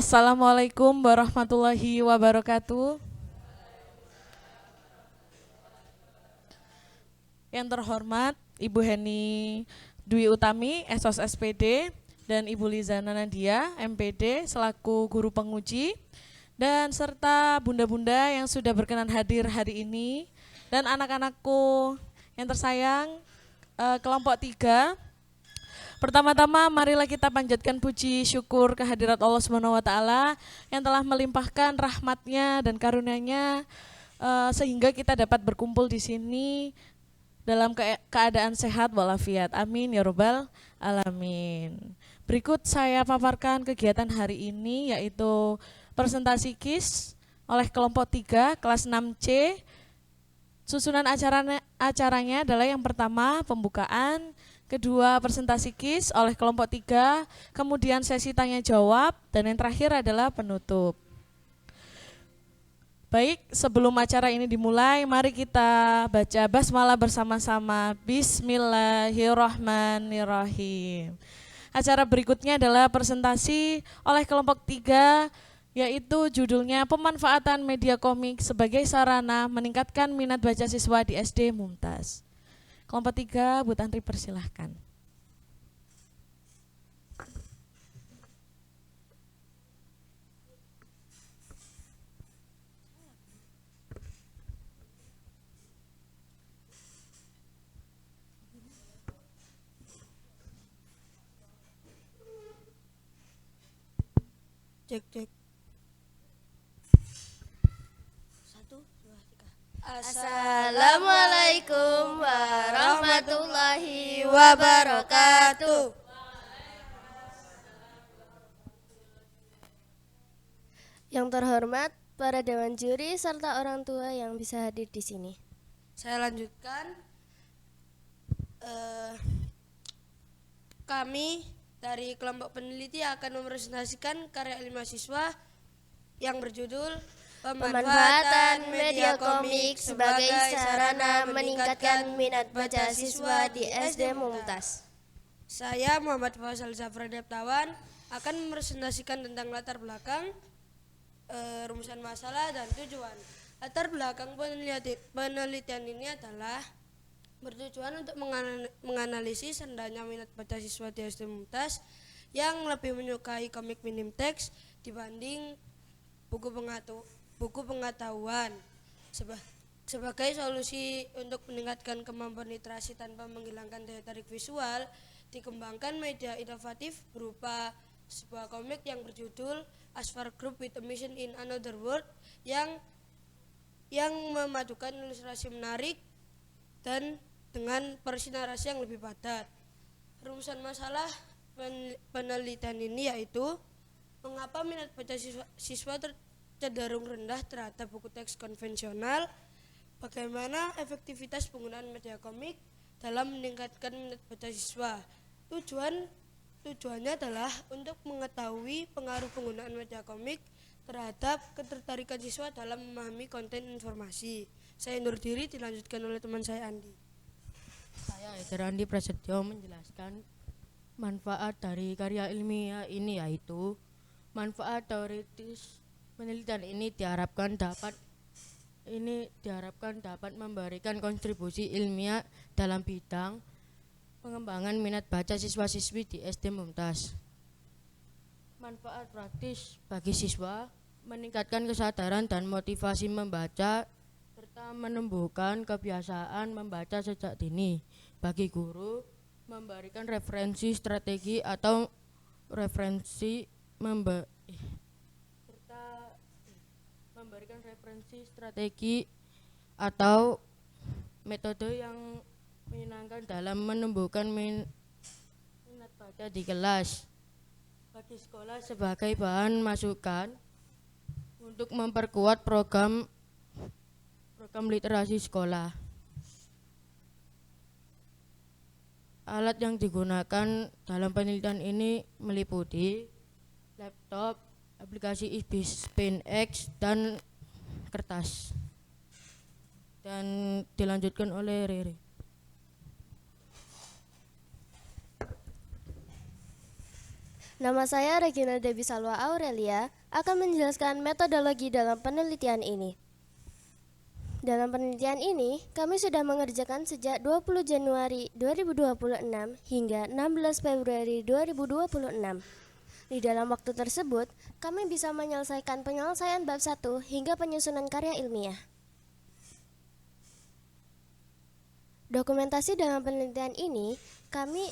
Assalamualaikum warahmatullahi wabarakatuh. Yang terhormat Ibu Heni Dwi Utami, SOS SPD, dan Ibu Lizana Nadia, MPD, selaku guru penguji, dan serta bunda-bunda yang sudah berkenan hadir hari ini, dan anak-anakku yang tersayang, kelompok 3. Pertama-tama marilah kita panjatkan puji syukur kehadirat Allah Subhanahu wa taala yang telah melimpahkan rahmatnya dan karunia-Nya sehingga kita dapat berkumpul di sini dalam keadaan sehat walafiat. Amin ya robbal alamin. Berikut saya paparkan kegiatan hari ini, yaitu presentasi KIS oleh kelompok 3 kelas 6C. Susunan acaranya adalah yang pertama pembukaan, kedua presentasi KIS oleh kelompok 3, kemudian sesi tanya jawab, dan yang terakhir adalah penutup. Baik, sebelum acara ini dimulai, mari kita baca basmalah bersama-sama. Bismillahirrahmanirrahim. Acara berikutnya adalah presentasi oleh kelompok 3, yaitu judulnya pemanfaatan media komik sebagai sarana meningkatkan minat baca siswa di SD Mumtaz. Kelompok 3, Bu Tantri persilahkan. Cek cek. 1, 2, 3. Assalamualaikum warahmatullahi wabarakatuh. Yang terhormat para dewan juri serta orang tua yang bisa hadir di sini. Saya lanjutkan. Kami dari kelompok peneliti akan mempresentasikan karya ilmiah siswa yang berjudul Pemanfaatan media komik sebagai sarana meningkatkan minat baca siswa di SD Mumtaz. Saya Muhammad Faisal Zafran Deptawan akan mempresentasikan tentang latar belakang, rumusan masalah, dan tujuan. Latar belakang penelitian ini adalah bertujuan untuk menganalisis rendahnya minat baca siswa di SD Mumtaz yang lebih menyukai komik minim teks dibanding buku pengetahuan. Sebagai solusi untuk meningkatkan kemampuan literasi tanpa menghilangkan daya tarik visual, dikembangkan media inovatif berupa sebuah komik yang berjudul Asfar Group with a Mission in Another World yang memadukan ilustrasi menarik dan dengan porsi narasi yang lebih padat. Rumusan masalah penelitian ini yaitu mengapa minat baca siswa cenderung rendah terhadap buku teks konvensional, bagaimana efektivitas penggunaan media komik dalam meningkatkan minat baca siswa. Tujuannya adalah untuk mengetahui pengaruh penggunaan media komik terhadap ketertarikan siswa dalam memahami konten informasi. Saya undur diri, dilanjutkan oleh teman saya Andi. Saya Eder Andi Prasetyo menjelaskan manfaat dari karya ilmiah ini, yaitu manfaat teoritis penelitian ini diharapkan dapat memberikan kontribusi ilmiah dalam bidang pengembangan minat baca siswa-siswi di SD Mumtaz. Manfaat praktis bagi siswa, meningkatkan kesadaran dan motivasi membaca serta menumbuhkan kebiasaan membaca sejak dini. Bagi guru, memberikan referensi strategi atau metode yang menyenangkan dalam menumbuhkan minat baca di kelas. Bagi sekolah sebagai bahan masukan untuk memperkuat program literasi sekolah. Alat yang digunakan dalam penelitian ini meliputi laptop, aplikasi SpinX, dan kertas. Dan dilanjutkan oleh Rere. Nama saya Regina Debi Salwa Aurelia akan menjelaskan metodologi dalam penelitian ini. Dalam penelitian ini, kami sudah mengerjakan sejak 20 Januari 2026 hingga 16 Februari 2026. Di dalam waktu tersebut, kami bisa menyelesaikan penyelesaian bab 1 hingga penyusunan karya ilmiah. Dokumentasi dalam penelitian ini, kami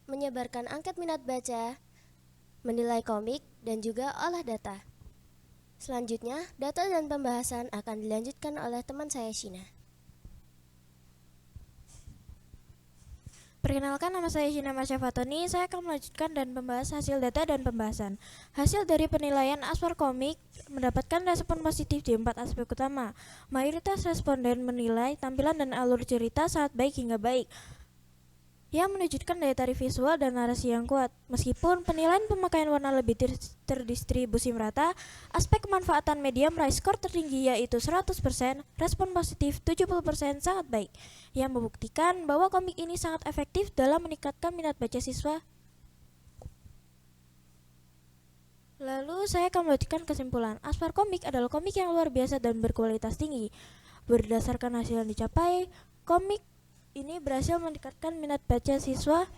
menyebarkan angket minat baca, menilai komik, dan juga olah data. Selanjutnya, data dan pembahasan akan dilanjutkan oleh teman saya, Shina. Perkenalkan, nama saya Shina Masya Fatoni. Saya akan melanjutkan dan membahas hasil data dan pembahasan. Hasil dari penilaian Aswar Komik mendapatkan respon positif di 4 aspek utama. Mayoritas responden menilai tampilan dan alur cerita sangat baik hingga baik, yang menunjukkan daya tarik visual dan narasi yang kuat. Meskipun penilaian pemakaian warna lebih terdistribusi merata, aspek kemanfaatan media meraih skor tertinggi yaitu 100%, respon positif 70% sangat baik, yang membuktikan bahwa komik ini sangat efektif dalam meningkatkan minat baca siswa. Lalu saya akan melanjutkan kesimpulan. Aswar Komik adalah komik yang luar biasa dan berkualitas tinggi. Berdasarkan hasil yang dicapai, komik ini berhasil meningkatkan minat baca siswa,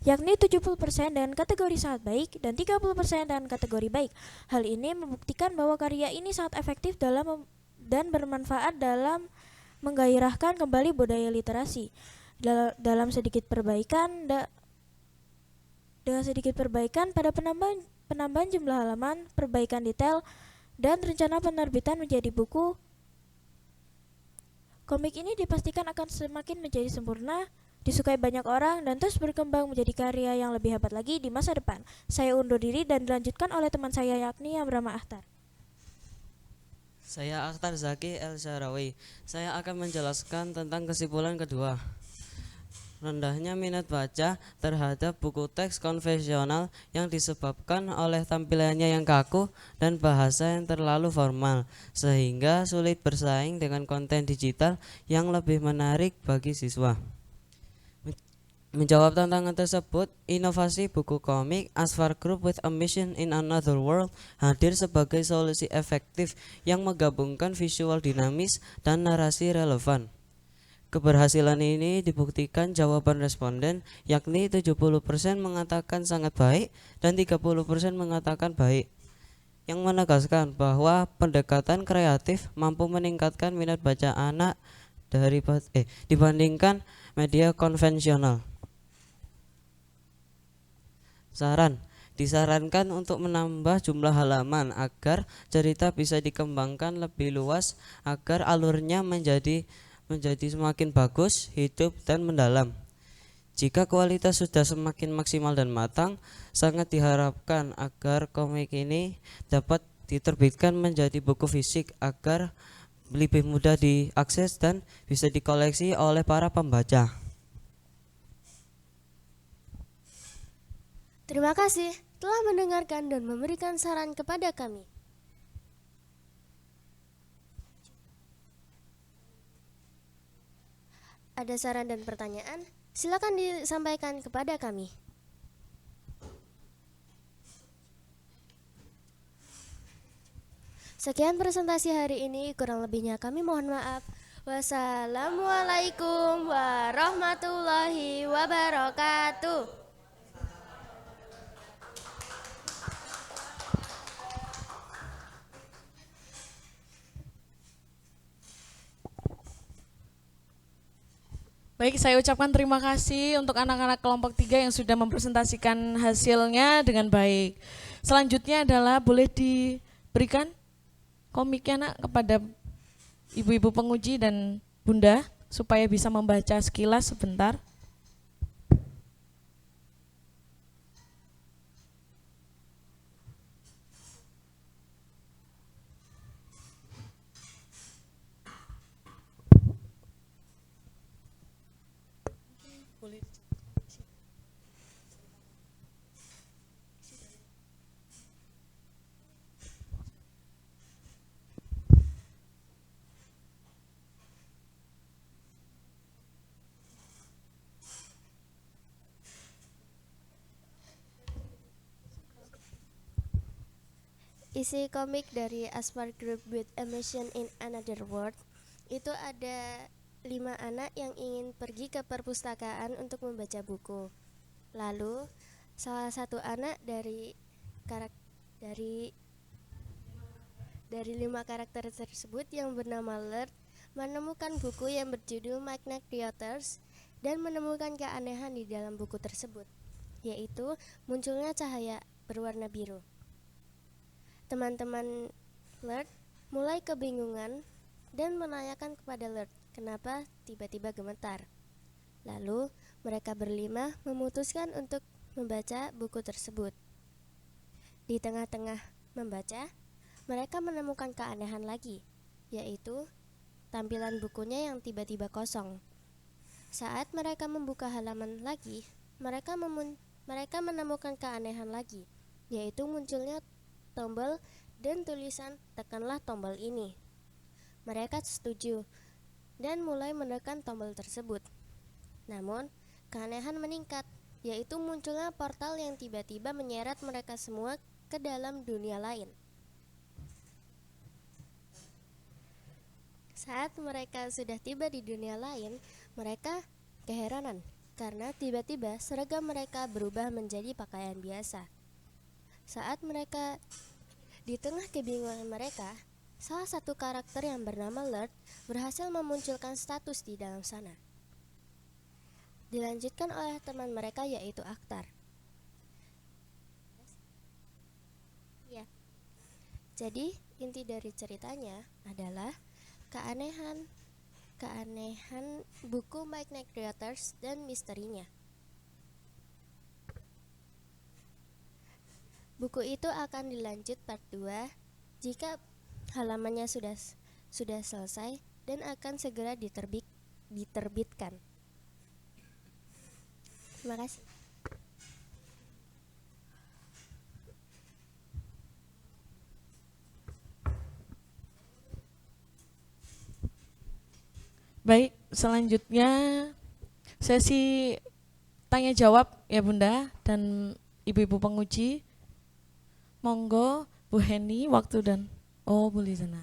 yakni 70% dengan kategori sangat baik dan 30% dengan kategori baik. Hal ini membuktikan bahwa karya ini sangat efektif dan bermanfaat dalam menggairahkan kembali budaya literasi. Dengan sedikit perbaikan pada penambahan jumlah halaman, perbaikan detail, dan rencana penerbitan menjadi buku, komik ini dipastikan akan semakin menjadi sempurna, disukai banyak orang, dan terus berkembang menjadi karya yang lebih hebat lagi di masa depan. Saya undur diri dan dilanjutkan oleh teman saya, yakni Amrama Akhtar. Saya Akhtar Zaki El Syarawi. Saya akan menjelaskan tentang kesimpulan kedua. Rendahnya minat baca terhadap buku teks konvensional yang disebabkan oleh tampilannya yang kaku dan bahasa yang terlalu formal, sehingga sulit bersaing dengan konten digital yang lebih menarik bagi siswa. Menjawab tantangan tersebut, inovasi buku komik Aswar Group with a Mission in Another World hadir sebagai solusi efektif yang menggabungkan visual dinamis dan narasi relevan. Keberhasilan ini dibuktikan jawaban responden, yakni 70% mengatakan sangat baik dan 30% mengatakan baik, yang menegaskan bahwa pendekatan kreatif mampu meningkatkan minat baca anak dibandingkan media konvensional. Disarankan untuk menambah jumlah halaman agar cerita bisa dikembangkan lebih luas, agar alurnya menjadi semakin bagus, hidup, dan mendalam. Jika kualitas sudah semakin maksimal dan matang, sangat diharapkan agar komik ini dapat diterbitkan menjadi buku fisik agar lebih mudah diakses dan bisa dikoleksi oleh para pembaca. Terima kasih telah mendengarkan dan memberikan saran kepada kami. Ada saran dan pertanyaan? Silakan disampaikan kepada kami. Sekian presentasi hari ini, kurang lebihnya kami mohon maaf. Wassalamualaikum warahmatullahi wabarakatuh. Baik, saya ucapkan terima kasih untuk anak-anak kelompok 3 yang sudah mempresentasikan hasilnya dengan baik. Selanjutnya adalah boleh diberikan komiknya nak kepada ibu-ibu penguji dan bunda supaya bisa membaca sekilas sebentar. isi komik dari Aspar Group with a Mission in Another World itu ada 5 anak yang ingin pergi ke perpustakaan untuk membaca buku. Lalu salah satu anak dari 5 karakter tersebut yang bernama Lert menemukan buku yang berjudul Magna Creators dan menemukan keanehan di dalam buku tersebut, yaitu munculnya cahaya berwarna biru. Teman-teman Lert mulai kebingungan dan menanyakan kepada Lert kenapa tiba-tiba gemetar. Lalu mereka berlima memutuskan untuk membaca buku tersebut. Di tengah-tengah membaca, mereka menemukan keanehan lagi, yaitu tampilan bukunya yang tiba-tiba kosong. Saat mereka membuka halaman lagi, mereka menemukan keanehan lagi, yaitu munculnya tombol dan tulisan "tekanlah tombol ini". Mereka setuju dan mulai menekan tombol tersebut. Namun, keanehan meningkat, yaitu munculnya portal yang tiba-tiba menyeret mereka semua ke dalam dunia lain. Saat mereka sudah tiba di dunia lain, mereka keheranan karena tiba-tiba seragam mereka berubah menjadi pakaian biasa. Saat mereka di tengah kebingungan mereka, salah satu karakter yang bernama Lert berhasil memunculkan status di dalam sana. Dilanjutkan oleh teman mereka yaitu Akhtar. Ya. Jadi, inti dari ceritanya adalah keanehan buku Magna Creators dan misterinya. Buku itu akan dilanjut part 2 jika halamannya sudah selesai dan akan segera diterbitkan. Terima kasih. Baik, selanjutnya sesi tanya jawab ya Bunda dan Ibu-ibu penguji. Monggo Bu Heni, waktu dan Bu Lizana.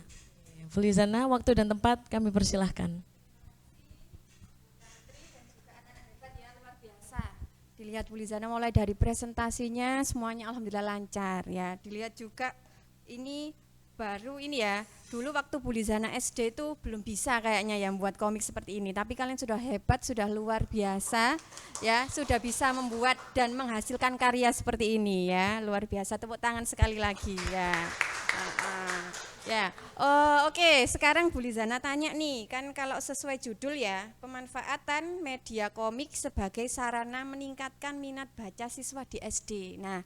Bu Lizana, waktu dan tempat kami persilahkan. Dilihat Bu Lizana mulai dari presentasinya semuanya alhamdulillah lancar ya. Dilihat juga ini baru ini ya. Dulu waktu Bu Lizana SD itu belum bisa kayaknya yang buat komik seperti ini. Tapi kalian sudah hebat, sudah luar biasa ya, sudah bisa membuat dan menghasilkan karya seperti ini ya. Luar biasa, tepuk tangan sekali lagi ya. Ya, oke. Sekarang Bu Lizana tanya nih, kan kalau sesuai judul ya, pemanfaatan media komik sebagai sarana meningkatkan minat baca siswa di SD. Nah,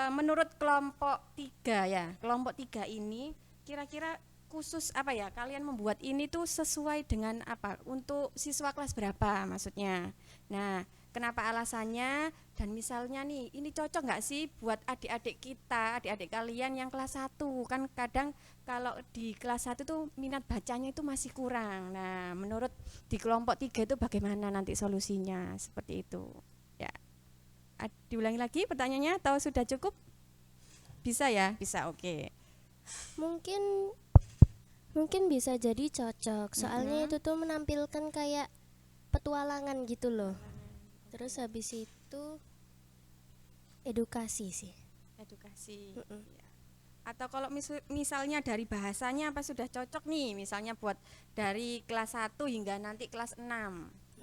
menurut kelompok 3 ya, kelompok 3 ini kira-kira khusus apa ya? Kalian membuat ini tuh sesuai dengan apa? Untuk siswa kelas berapa maksudnya? Nah, kenapa alasannya? Dan misalnya nih, ini cocok nggak sih buat adik-adik kita, adik-adik kalian yang kelas 1? Kan kadang kalau di kelas 1 tuh minat bacanya itu masih kurang. Nah, menurut di kelompok 3 itu bagaimana nanti solusinya? Seperti itu. Ya. Diulangi lagi pertanyaannya atau sudah cukup? Bisa ya? Bisa, oke. Mungkin bisa jadi cocok, soalnya itu tuh menampilkan kayak petualangan gitu loh. Terus habis itu edukasi sih. Edukasi. Ya. Atau kalau misalnya dari bahasanya apa sudah cocok nih, misalnya buat dari kelas 1 hingga nanti kelas 6.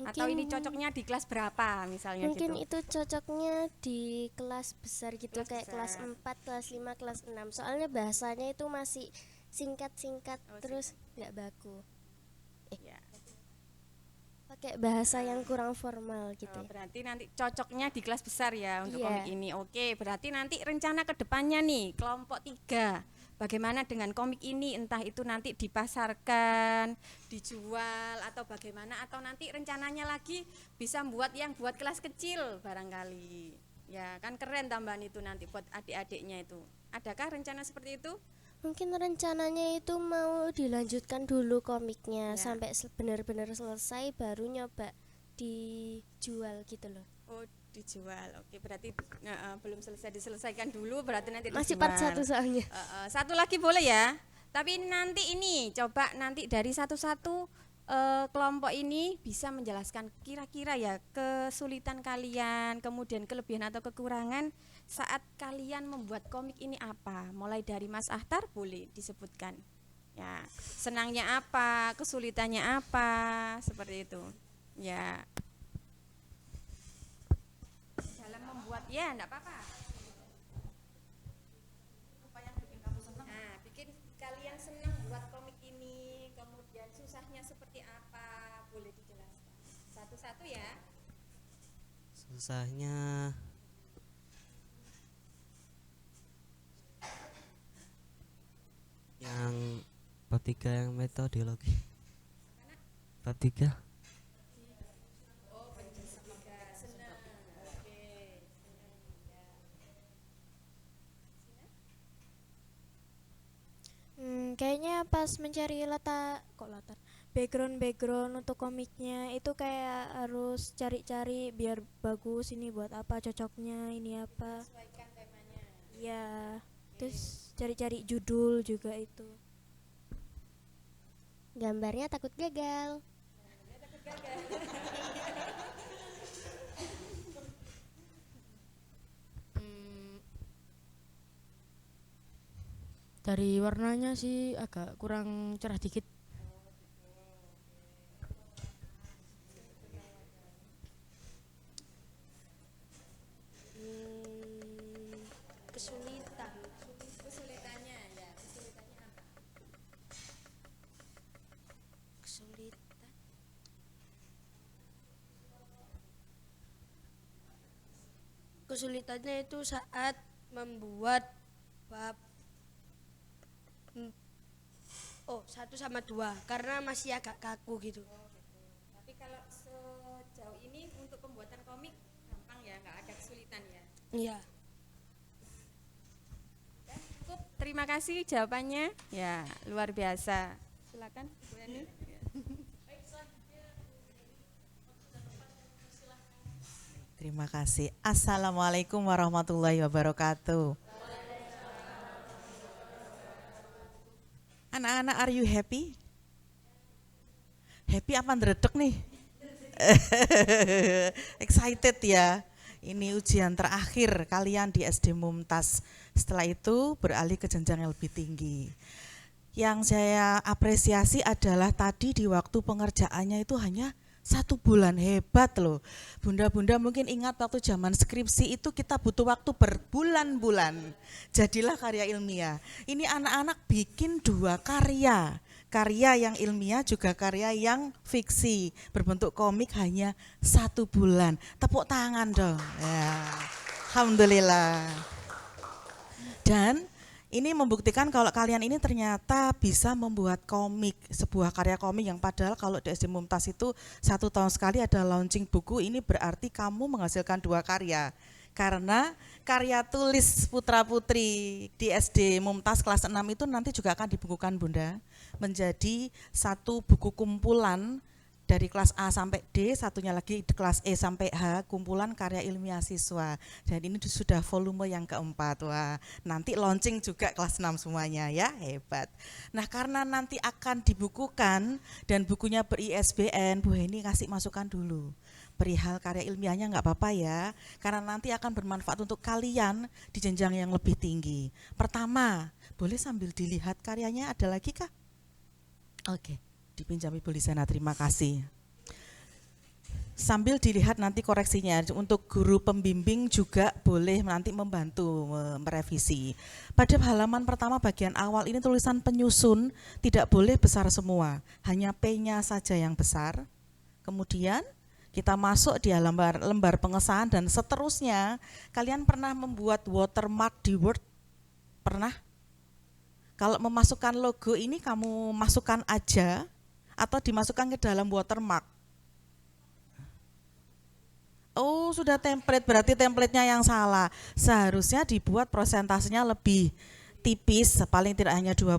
Atau ini cocoknya di kelas berapa misalnya mungkin gitu? itu cocoknya di kelas besar gitu, kayak kelas 4, kelas 5, kelas 6. Soalnya bahasanya itu masih singkat-singkat, terus nggak baku. Ya. Pakai bahasa yang kurang formal gitu. Berarti nanti cocoknya di kelas besar ya untuk Iya. komik ini. Oke, berarti nanti rencana ke depannya nih kelompok 3. Bagaimana dengan komik ini, entah itu nanti dipasarkan, dijual atau bagaimana, atau nanti rencananya lagi bisa buat yang buat kelas kecil barangkali. Ya, kan keren tambahan itu nanti buat adik-adiknya itu. Adakah rencana seperti itu? Mungkin rencananya itu mau dilanjutkan dulu komiknya sampai benar-benar selesai baru nyoba dijual gitu loh. Oh, dijual. Oke, berarti belum selesai diselesaikan dulu, berarti nanti Masih dijual. part 1 soalnya. Satu lagi boleh ya? Tapi nanti ini coba nanti dari satu-satu kelompok ini bisa menjelaskan kira-kira ya kesulitan kalian, kemudian kelebihan atau kekurangan saat kalian membuat komik ini apa? Mulai dari Mas Ahtar boleh disebutkan. Ya, senangnya apa, kesulitannya apa, seperti itu. Ya. Dalam membuat ya enggak apa-apa. Nah, bikin kalian senang buat komik ini, kemudian susahnya seperti apa, boleh dijelaskan. Satu-satu ya. Susahnya yang bab 3 yang metodologi. Bab 3 Kayaknya pas mencari latar background untuk komiknya itu kayak harus cari-cari biar bagus, ini buat apa cocoknya, ini apa. Sesuaikan temanya. Ya, terus cari-cari judul juga itu. Gambarnya takut gagal. Dari warnanya sih agak kurang cerah dikit. Kesulitan. Kesulitannya ya, kesulitannya apa? Kesulitan. Kesulitannya itu saat membuat bab 1 sama 2 karena masih agak kaku gitu. Tapi kalau sejauh ini untuk pembuatan komik gampang ya, nggak ada kesulitan ya. Iya. Dan cukup, terima kasih jawabannya. Ya, luar biasa. Silakan Bu Yani. Terima kasih. Assalamualaikum warahmatullahi wabarakatuh. Anak-anak, are you happy? Happy apa ndredeg nih? Excited ya. Ini ujian terakhir kalian di SD Mumtaz. Setelah itu beralih ke jenjang yang lebih tinggi. Yang saya apresiasi adalah tadi di waktu pengerjaannya itu hanya 1 bulan, hebat loh. Bunda-bunda mungkin ingat waktu zaman skripsi itu kita butuh waktu berbulan-bulan. Jadilah karya ilmiah. Ini anak-anak bikin 2 karya. Karya yang ilmiah juga karya yang fiksi. Berbentuk komik hanya 1 bulan. Tepuk tangan dong. Ya. Alhamdulillah. Dan ini membuktikan kalau kalian ini ternyata bisa membuat komik, sebuah karya komik yang padahal kalau di SD Mumtaz itu 1 tahun sekali ada launching buku, ini berarti kamu menghasilkan 2 karya. Karena karya tulis putra-putri di SD Mumtaz kelas 6 itu nanti juga akan dibukukan Bunda, menjadi 1 buku kumpulan dari kelas A sampai D, satunya lagi di kelas E sampai H, kumpulan karya ilmiah siswa. Dan ini sudah volume yang keempat. Wah, nanti launching juga kelas 6 semuanya ya, hebat. Nah, karena nanti akan dibukukan dan bukunya ber-ISBN, Bu Heni kasih masukan dulu. Perihal karya ilmiahnya nggak apa-apa ya, karena nanti akan bermanfaat untuk kalian di jenjang yang lebih tinggi. Pertama, boleh sambil dilihat karyanya, ada lagi kah? Oke. Dipinjami Bu Lisana, terima kasih. Sambil dilihat nanti koreksinya, untuk guru pembimbing juga boleh nanti membantu merevisi. Pada halaman pertama bagian awal ini tulisan penyusun tidak boleh besar semua, hanya P-nya saja yang besar. Kemudian kita masuk di lembar pengesahan dan seterusnya. Kalian pernah membuat watermark di Word? Pernah? Kalau memasukkan logo ini kamu masukkan aja atau dimasukkan ke dalam watermark? Oh, sudah template, berarti templatenya yang salah. Seharusnya dibuat prosentasenya lebih tipis, paling tidak hanya 20%,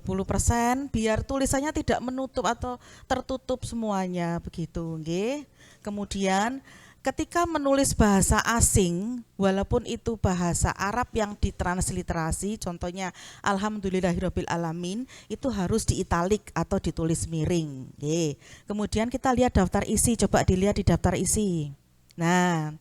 biar tulisannya tidak menutup atau tertutup semuanya, begitu, nggih. Kemudian ketika menulis bahasa asing, walaupun itu bahasa Arab yang ditransliterasi, contohnya Alhamdulillahirabbil alamin, itu harus diitalik atau ditulis miring. Oke. Kemudian kita lihat daftar isi, coba dilihat di daftar isi. Nah,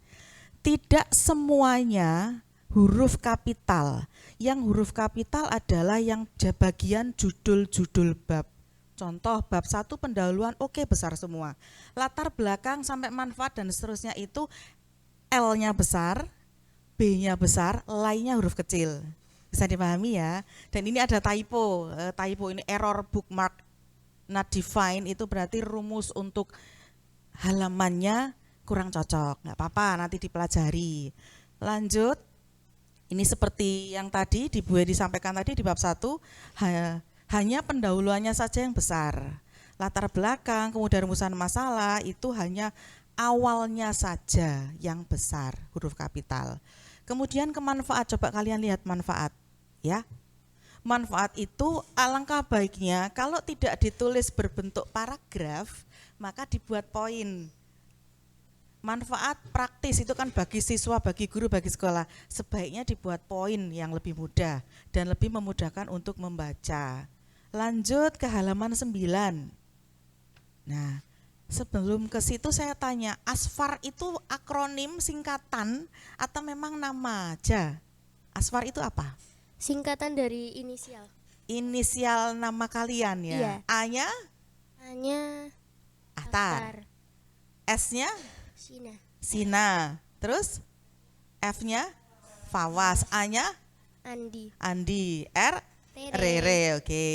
tidak semuanya huruf kapital. Yang huruf kapital adalah yang bagian judul-judul bab. Contoh bab 1 pendahuluan oke, besar semua. Latar belakang sampai manfaat dan seterusnya itu L-nya besar, B-nya besar, lainnya huruf kecil. Bisa dipahami ya. Dan ini ada typo. Typo ini error bookmark not defined, itu berarti rumus untuk halamannya kurang cocok. Nggak apa-apa, nanti dipelajari. Lanjut. Ini seperti yang tadi disampaikan tadi di bab 1, hanya pendahuluannya saja yang besar. Latar belakang, kemudian rumusan masalah itu hanya awalnya saja yang besar, huruf kapital. Kemudian ke manfaat, coba kalian lihat manfaat, ya. Manfaat itu alangkah baiknya kalau tidak ditulis berbentuk paragraf, maka dibuat poin. Manfaat praktis itu kan bagi siswa, bagi guru, bagi sekolah. Sebaiknya dibuat poin yang lebih mudah dan lebih memudahkan untuk membaca. Lanjut ke halaman 9. Nah, sebelum ke situ saya tanya, Asfar itu akronim singkatan atau memang nama aja? Asfar itu apa? Singkatan dari inisial. Inisial nama kalian ya? Iya. A-nya? A-nya Ahtar. S-nya? Sina. Sina. Terus F-nya? Fawas. A-nya? Andi. Andi. R? Rere. Rere, oke.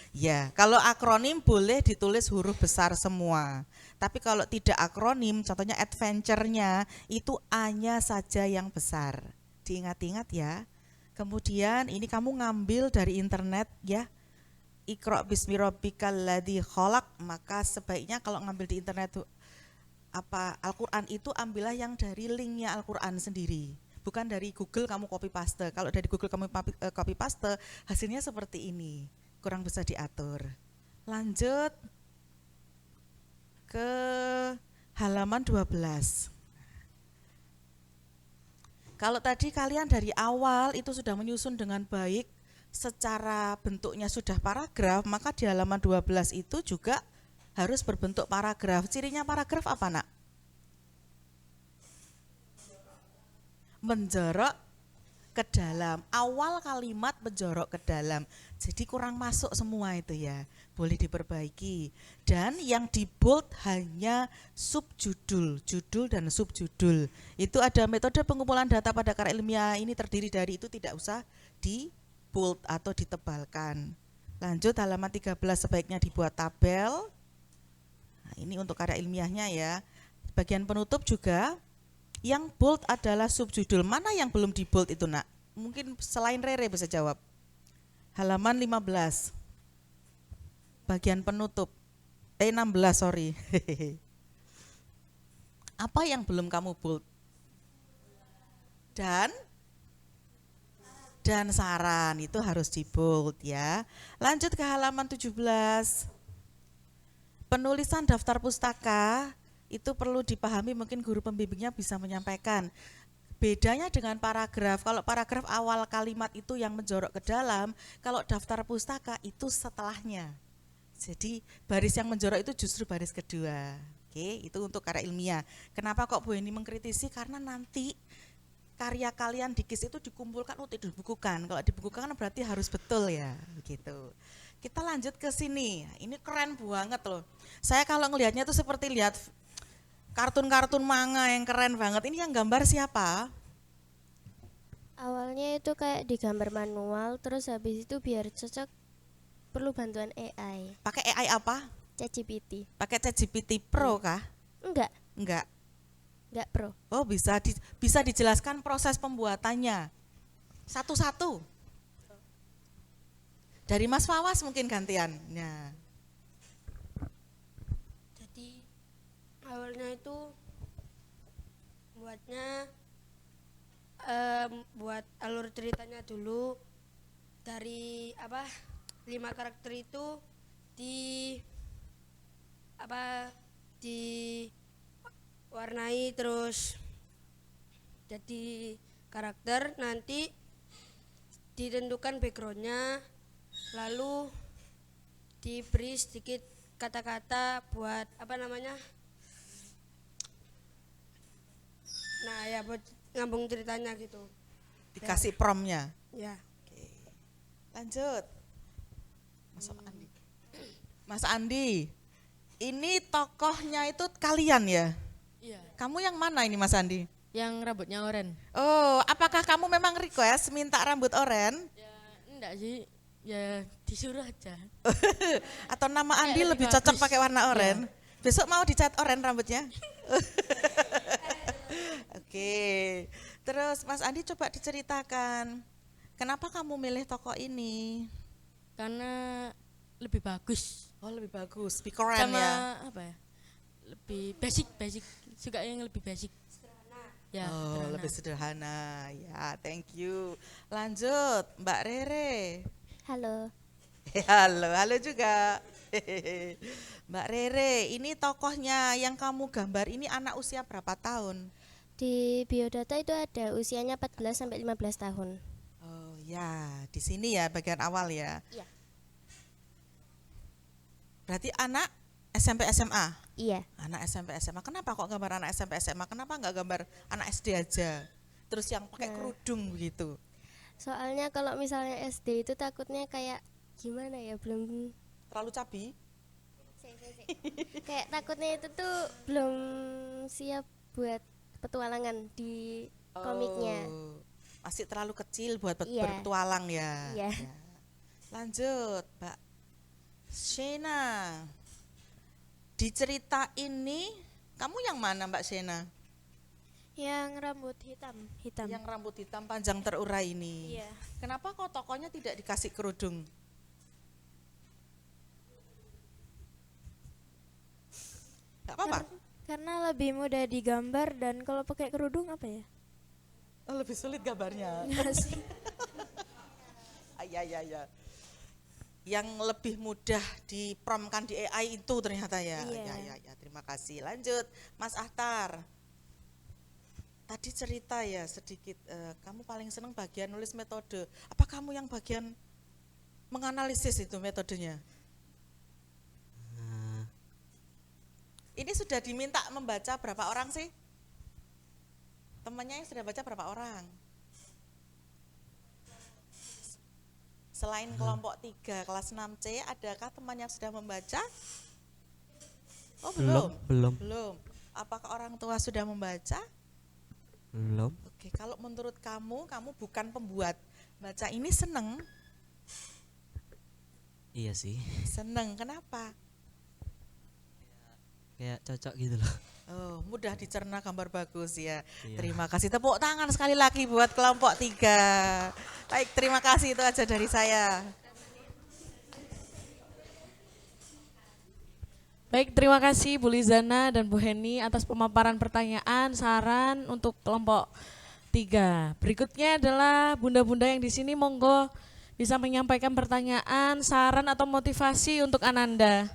Ya, kalau akronim boleh ditulis huruf besar semua. Tapi kalau tidak akronim, contohnya adventure-nya, itu A-nya saja yang besar. Diingat-ingat ya. Kemudian ini kamu ngambil dari internet ya. Iqra bismi rabbikal ladzi khalaq, maka sebaiknya kalau ngambil di internet tuh Al-Qur'an itu ambillah yang dari linknya Al-Qur'an sendiri. Bukan dari Google kamu copy paste. Kalau dari Google kamu copy paste, hasilnya seperti ini. Kurang bisa diatur. Lanjut ke halaman 12. Kalau tadi kalian dari awal itu sudah menyusun dengan baik, secara bentuknya sudah paragraf, maka di halaman 12 itu juga harus berbentuk paragraf. Cirinya paragraf apa, Nak? Menjorok ke dalam, awal kalimat menjorok ke dalam, jadi kurang masuk semua itu ya, boleh diperbaiki. Dan yang di bold hanya subjudul, judul dan subjudul. Itu ada metode pengumpulan data pada karya ilmiah, ini terdiri dari itu, tidak usah di bold atau ditebalkan. Lanjut halaman 13 sebaiknya dibuat tabel. Nah, ini untuk karya ilmiahnya ya. Bagian penutup juga yang bold adalah subjudul. Mana yang belum di bold itu, Nak? Mungkin selain Rere bisa jawab. Halaman 15. Bagian penutup. 16, sorry. Apa yang belum kamu bold? Dan saran itu harus di bold ya. Lanjut ke halaman 17. Penulisan daftar pustaka itu perlu dipahami, mungkin guru pembimbingnya bisa menyampaikan. Bedanya dengan paragraf, kalau paragraf awal kalimat itu yang menjorok ke dalam, kalau daftar pustaka itu setelahnya. Jadi baris yang menjorok itu justru baris kedua. Oke, itu untuk karya ilmiah. Kenapa kok Bu Eni mengkritisi? Karena nanti karya kalian di KIS itu dikumpulkan untuk dibukukan. Kalau dibukukan berarti harus betul ya, begitu. Kita lanjut ke sini. Ini keren banget loh. Saya kalau ngelihatnya tuh seperti lihat kartun-kartun manga yang keren banget. Ini yang gambar siapa? Awalnya itu kayak digambar manual, terus habis itu biar cocok perlu bantuan AI. Pakai AI apa? ChatGPT. Pakai ChatGPT Pro kah? Enggak Pro. Oh, bisa dijelaskan proses pembuatannya satu-satu. Dari Mas Fawas mungkin gantian. Nah. Jadi awalnya itu buat alur ceritanya dulu dari 5 karakter itu warnai terus jadi karakter, nanti ditentukan backgroundnya, lalu diberi sedikit kata-kata buat apa namanya, nah ya buat ngambung ceritanya gitu Dikasih promnya. ya. Lanjut. Mas Andi, ini tokohnya itu kalian ya? Iya. Kamu yang mana ini Mas Andi? Yang rambutnya oren. Oh, apakah kamu memang request minta rambut oren? Ya enggak sih, ya disuruh aja. Atau nama Andi Kayak lebih lebih cocok bagus. pakai warna oren? Besok mau dicat oren rambutnya? Oke. Terus Mas Andi coba diceritakan, kenapa kamu milih tokoh ini? Karena lebih bagus. Oh, lebih bagus, lebih keren Sama ya. apa ya? Lebih basic. Suka yang lebih basic. Ya, Oh, sederhana. lebih sederhana. Ya, thank you. Lanjut, Mbak Rere. Halo. Halo juga. Mbak Rere, ini tokohnya yang kamu gambar ini anak usia berapa tahun? Di biodata itu ada usianya 14 sampai 15 tahun. Oh ya, di sini ya bagian awal ya. Iya. Berarti anak SMP SMA. Iya. Anak SMP SMA. Kenapa kok gambar anak SMP SMA? Kenapa nggak gambar anak SD aja? Terus yang pakai kerudung begitu. Soalnya kalau misalnya SD itu takutnya kayak gimana ya, belum Terlalu cabi? kayak takutnya itu tuh belum siap buat petualangan di komiknya. Oh, masih terlalu kecil buat Iya. berpetualang ya. Iya. Ya. Lanjut, Mbak Shena. Di cerita ini, kamu yang mana Mbak Shena? Yang rambut hitam. Yang rambut hitam panjang terurai ini. Iya. Kenapa kok tokonya tidak dikasih kerudung? Gak apa-apa? Karena lebih mudah digambar dan kalau pakai kerudung apa ya? Oh, lebih sulit gambarnya. Enggak sih. Ya. Yang lebih mudah dipromkan di AI itu ternyata ya. Iya. Ya. Terima kasih. Lanjut, Mas Ahtar. Tadi cerita ya sedikit. Kamu paling senang bagian nulis metode. Apa kamu yang bagian menganalisis itu metodenya? Ini sudah diminta membaca berapa orang sih? Temannya yang sudah baca berapa orang? Selain kelompok 3 kelas 6C, adakah teman yang sudah membaca? Oh, Belum. Belum. Apakah orang tua sudah membaca? Belum. Oke, kalau menurut kamu bukan pembuat. Baca ini seneng? Iya sih. Seneng, kenapa? Kayak cocok gitu loh. Oh, mudah dicerna, gambar bagus ya. Iya. Terima kasih. Tepuk tangan sekali lagi buat kelompok 3. Baik, terima kasih, itu aja dari saya. Baik, terima kasih Bu Lizana dan Bu Heni atas pemaparan pertanyaan, saran untuk kelompok 3. Berikutnya adalah bunda-bunda yang di sini, monggo bisa menyampaikan pertanyaan, saran atau motivasi untuk Ananda.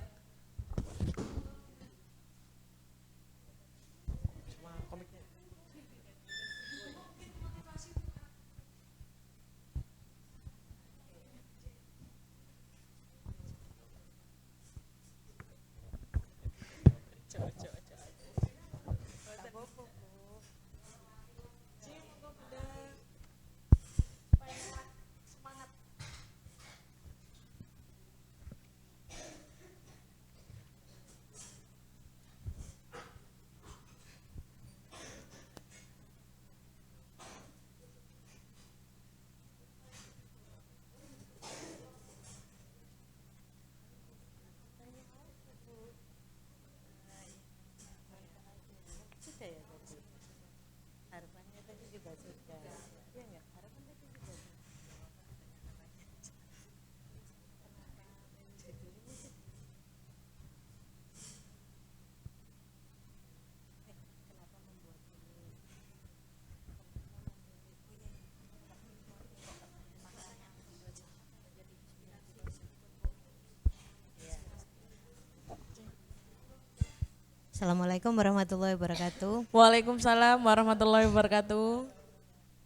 Assalamualaikum warahmatullahi wabarakatuh. Waalaikumsalam warahmatullahi wabarakatuh.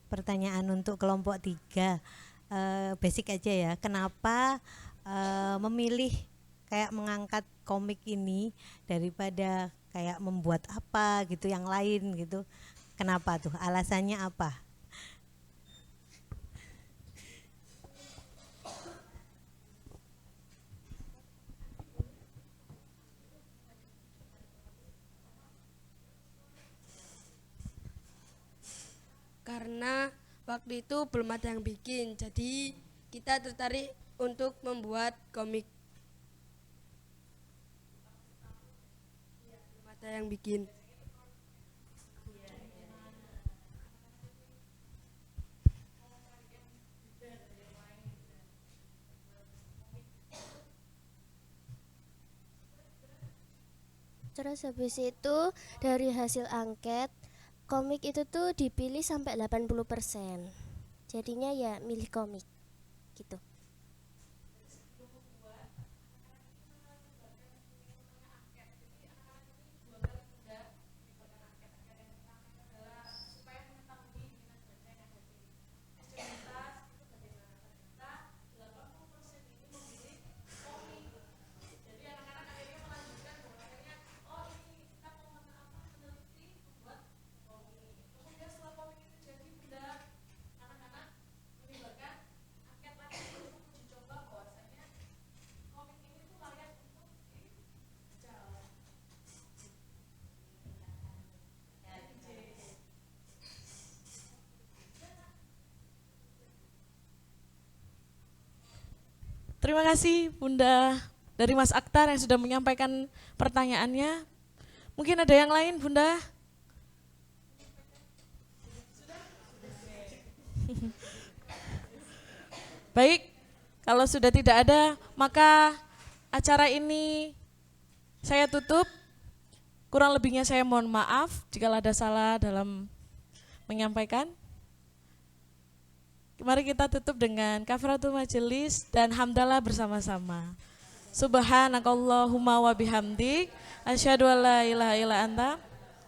Pertanyaan untuk kelompok 3, basic aja ya. Kenapa memilih kayak mengangkat komik ini daripada kayak membuat apa gitu yang lain gitu? Kenapa tuh? Alasannya apa? Karena waktu itu belum ada yang bikin, jadi kita tertarik untuk membuat komik. Belum ada yang bikin. Terus habis itu dari hasil angket, komik itu tuh dipilih sampai 80%. Jadinya ya milih komik gitu. Terima kasih Bunda dari Mas Aktar yang sudah menyampaikan pertanyaannya. Mungkin ada yang lain Bunda? Baik, kalau sudah tidak ada, maka acara ini saya tutup. Kurang lebihnya saya mohon maaf jika ada salah dalam menyampaikan. Mari kita tutup dengan kafaratul majelis dan hamdalah bersama-sama. Subhanakallahumma wa bihamdik, asyhadu an la ilaha illa anta,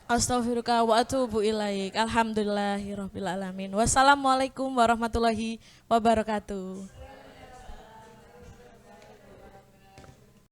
astaghfiruka wa atubu ilaik. Alhamdulillahirabbil alamin. Wassalamualaikum warahmatullahi wabarakatuh.